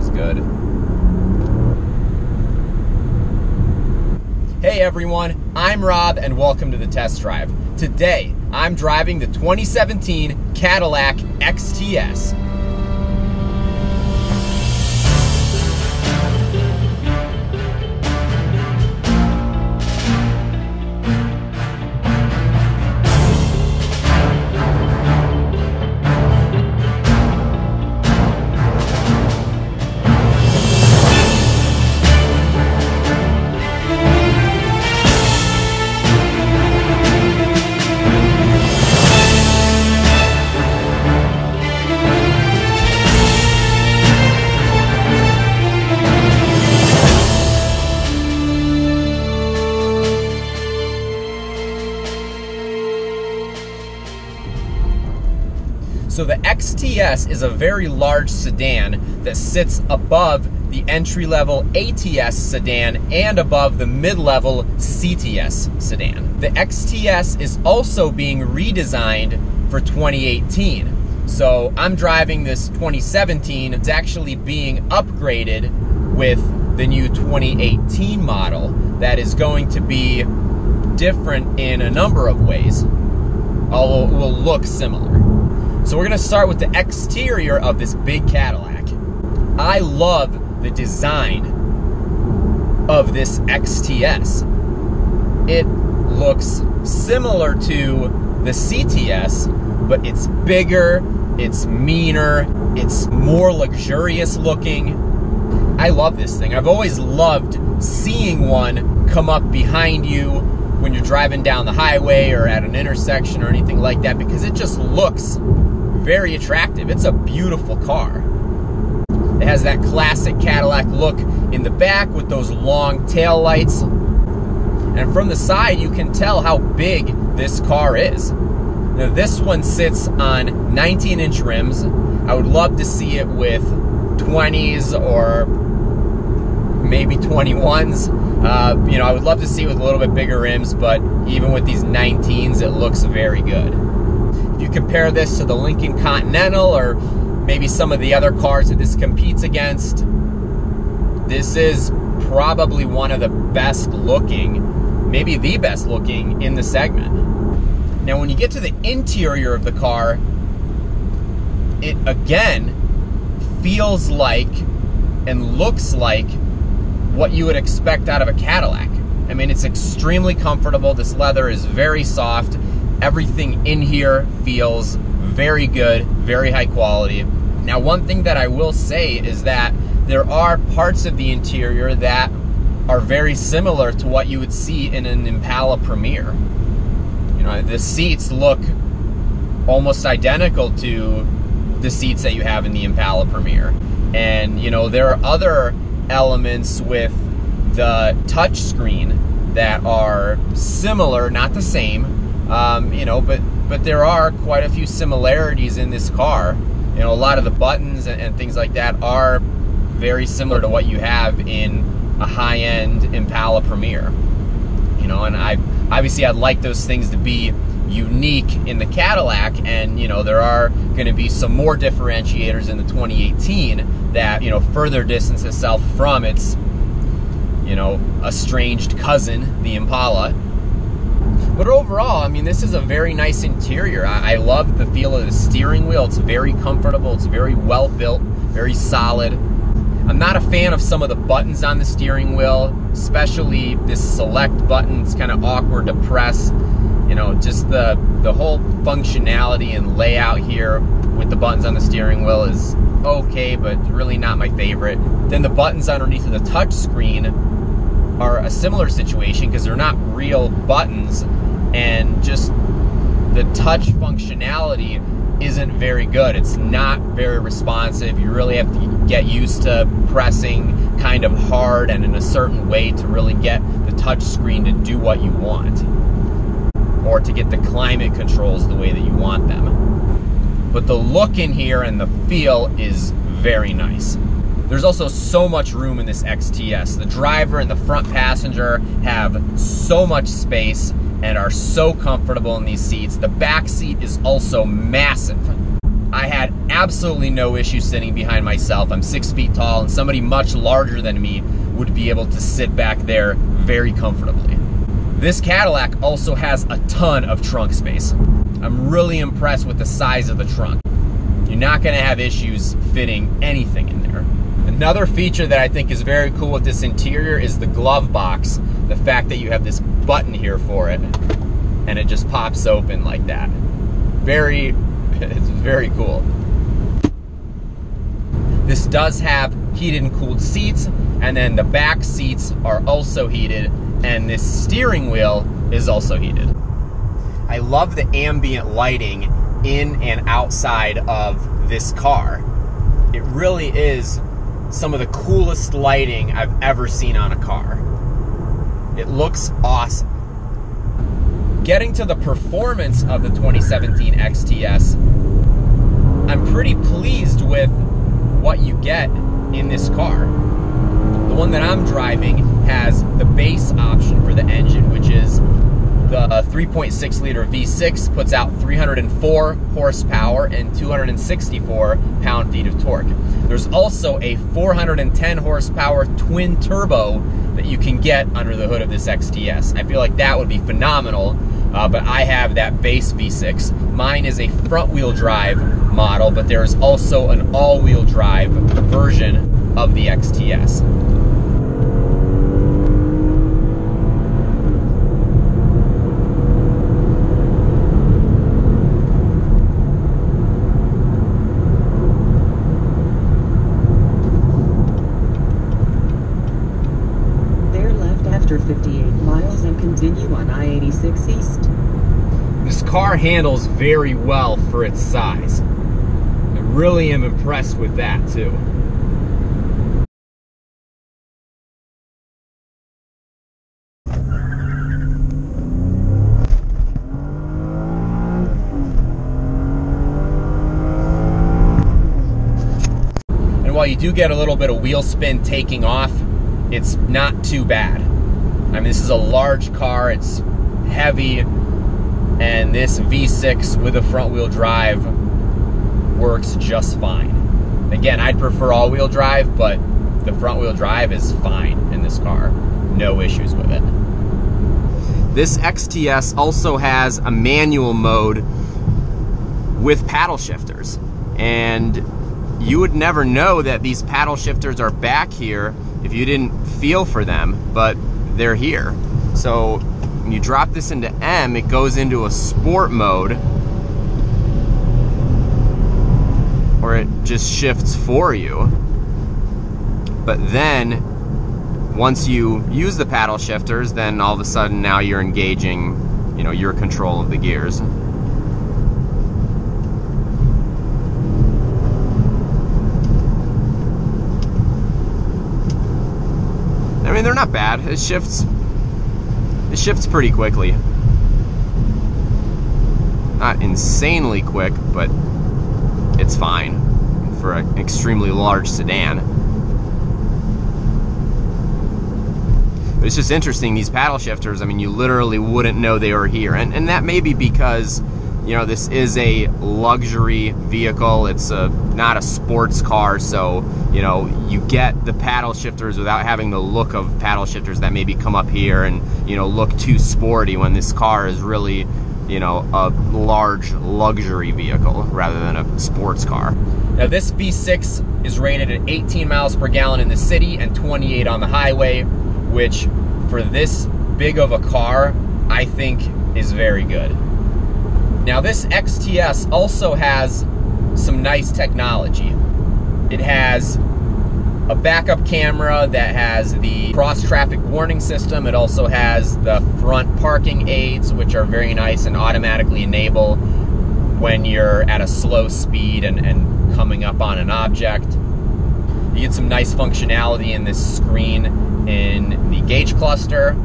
feels good. Hey everyone, I'm Rob and welcome to the test drive. Today, I'm driving the 2017 Cadillac XTS. So the XTS is a very large sedan that sits above the entry-level ATS sedan and above the mid-level CTS sedan. The XTS is also being redesigned for 2018. So I'm driving this 2017. It's actually being upgraded with the new 2018 model that is going to be different in a number of ways, although it will look similar. So we're going to start with the exterior of this big Cadillac. I love the design of this XTS. It looks similar to the CTS, but it's bigger, it's meaner, it's more luxurious looking. I love this thing. I've always loved seeing one come up behind you when you're driving down the highway or at an intersection or anything like that, because it just looks very attractive. It's a beautiful car. It has that classic Cadillac look in the back with those long tail lights. And from the side, you can tell how big this car is. Now, this one sits on 19-inch rims. I would love to see it with 20s or maybe 21s. I would love to see it with a little bit bigger rims, but even with these 19s, it looks very good. If you compare this to the Lincoln Continental or maybe some of the other cars that this competes against, this is probably one of the best looking, maybe the best looking in the segment. Now when you get to the interior of the car, it again feels like and looks like what you would expect out of a Cadillac. I mean, it's extremely comfortable. This leather is very soft. Everything in here feels very good, very high quality. Now, one thing that I will say is that there are parts of the interior that are very similar to what you would see in an Impala Premier. The seats look almost identical to the seats that you have in the Impala Premier. And, there are other elements with the touchscreen that are similar, not the same. But there are quite a few similarities in this car. A lot of the buttons and things like that are very similar to what you have in a high-end Impala Premier. And I'd like those things to be unique in the Cadillac, and there are going to be some more differentiators in the 2018 that further distance itself from its estranged cousin, the Impala. But overall, I mean, this is a very nice interior. I love the feel of the steering wheel. It's very comfortable. It's very well built, very solid. I'm not a fan of some of the buttons on the steering wheel, especially this select button. It's kind of awkward to press. Just the whole functionality and layout here with the buttons on the steering wheel is okay, but really not my favorite. Then the buttons underneath of the touch screen are a similar situation because they're not real buttons, and just the touch functionality isn't very good. It's not very responsive. You really have to get used to pressing kind of hard and in a certain way to really get the touch screen to do what you want, or to get the climate controls the way that you want them. But the look in here and the feel is very nice. There's also so much room in this XTS. The driver and the front passenger have so much space and are so comfortable in these seats. The back seat is also massive. I had absolutely no issue sitting behind myself. I'm 6 feet tall, and somebody much larger than me would be able to sit back there very comfortably. This Cadillac also has a ton of trunk space. I'm really impressed with the size of the trunk. You're not gonna have issues fitting anything in there. Another feature that I think is very cool with this interior is the glove box. The fact that you have this button here for it, and it just pops open like that. It's very cool. This does have heated and cooled seats, and then the back seats are also heated, and this steering wheel is also heated. I love the ambient lighting in and outside of this car. It really is some of the coolest lighting I've ever seen on a car. It looks awesome. Getting to the performance of the 2017 XTS, I'm pretty pleased with what you get in this car. The one that I'm driving has the base option for the engine, which is the 3.6 liter V6, puts out 304 horsepower and 264 pound-feet of torque. There's also a 410 horsepower twin turbo that you can get under the hood of this XTS. I feel like that would be phenomenal, but I have that base V6. Mine is a front-wheel drive model, but there's also an all-wheel drive version of the XTS. After 58 miles and continue on I-86 East. This car handles very well for its size. I really am impressed with that too. And while you do get a little bit of wheel spin taking off, it's not too bad. I mean, this is a large car, it's heavy, and this V6 with a front-wheel drive works just fine. Again, I'd prefer all-wheel drive, but the front-wheel drive is fine in this car. No issues with it. This XTS also has a manual mode with paddle shifters, and you would never know that these paddle shifters are back here if you didn't feel for them, but they're here. So when you drop this into M, it goes into a sport mode, or it just shifts for you. But then once you use the paddle shifters, then all of a sudden now you're engaging, you know, your control of the gears. I mean, they're not bad. It shifts pretty quickly. Not insanely quick, but it's fine for an extremely large sedan. But it's just interesting, these paddle shifters, I mean, you literally wouldn't know they were here. And that may be because, you know, this is a luxury vehicle. It's not a sports car, so, you know, you get the paddle shifters without having the look of paddle shifters that maybe come up here and, you know, look too sporty, when this car is really, you know, a large luxury vehicle rather than a sports car. Now, this V6 is rated at 18 miles per gallon in the city and 28 on the highway, which for this big of a car, I think is very good. Now, this XTS also has some nice technology. It has a backup camera that has the cross-traffic warning system. It also has the front parking aids, which are very nice and automatically enable when you're at a slow speed and coming up on an object. You get some nice functionality in this screen in the gauge cluster.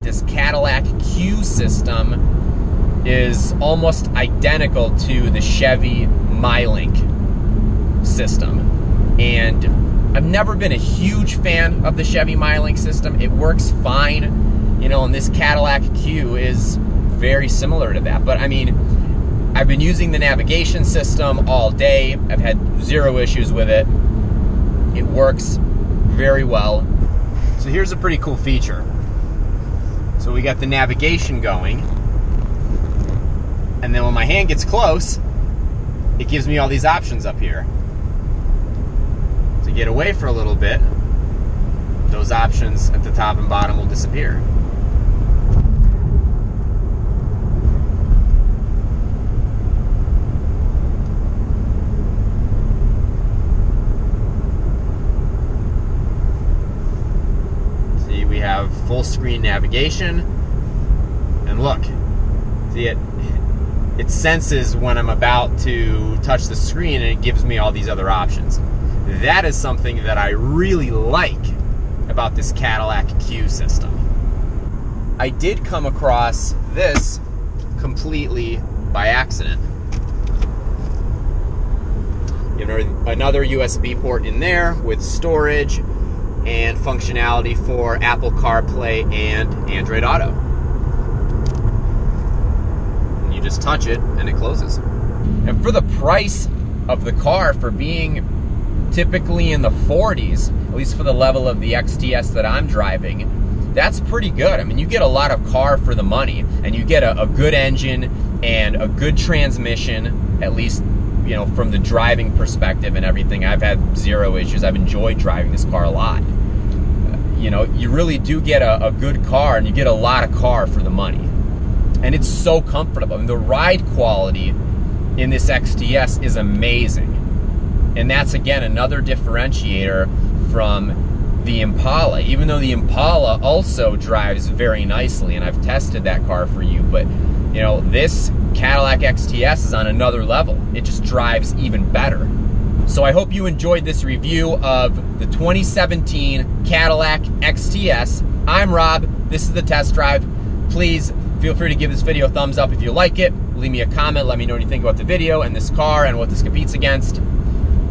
This Cadillac Q system is almost identical to the Chevy MyLink system. And I've never been a huge fan of the Chevy MyLink system. It works fine, you know, and this Cadillac Q is very similar to that. But I mean, I've been using the navigation system all day. I've had zero issues with it. It works very well. So here's a pretty cool feature. So we got the navigation going, and then when my hand gets close, it gives me all these options up here. To get away for a little bit, those options at the top and bottom will disappear. See, we have full screen navigation, and look, see it senses when I'm about to touch the screen, and it gives me all these other options. That is something that I really like about this Cadillac Q system. I did come across this completely by accident. You have another USB port in there with storage and functionality for Apple CarPlay and Android Auto. And you just touch it and it closes. And for the price of the car, for being typically in the 40s, at least for the level of the XTS that I'm driving, that's pretty good. I mean, you get a lot of car for the money, and you get a good engine and a good transmission, at least, you know, from the driving perspective and everything. I've had zero issues. I've enjoyed driving this car a lot. You know, you really do get a good car, and you get a lot of car for the money. And it's so comfortable. I mean, the ride quality in this XTS is amazing. And that's, again, another differentiator from the Impala, even though the Impala also drives very nicely, and I've tested that car for you, but, you know, this Cadillac XTS is on another level. It just drives even better. So I hope you enjoyed this review of the 2017 Cadillac XTS. I'm Rob. This is the test drive. Please feel free to give this video a thumbs up if you like it. Leave me a comment. Let me know what you think about the video and this car and what this competes against.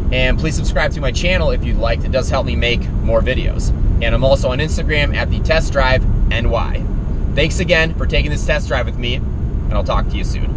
And please subscribe to my channel if you'd like. It does help me make more videos. And I'm also on Instagram at the Test Drive NY. Thanks again for taking this test drive with me, and I'll talk to you soon.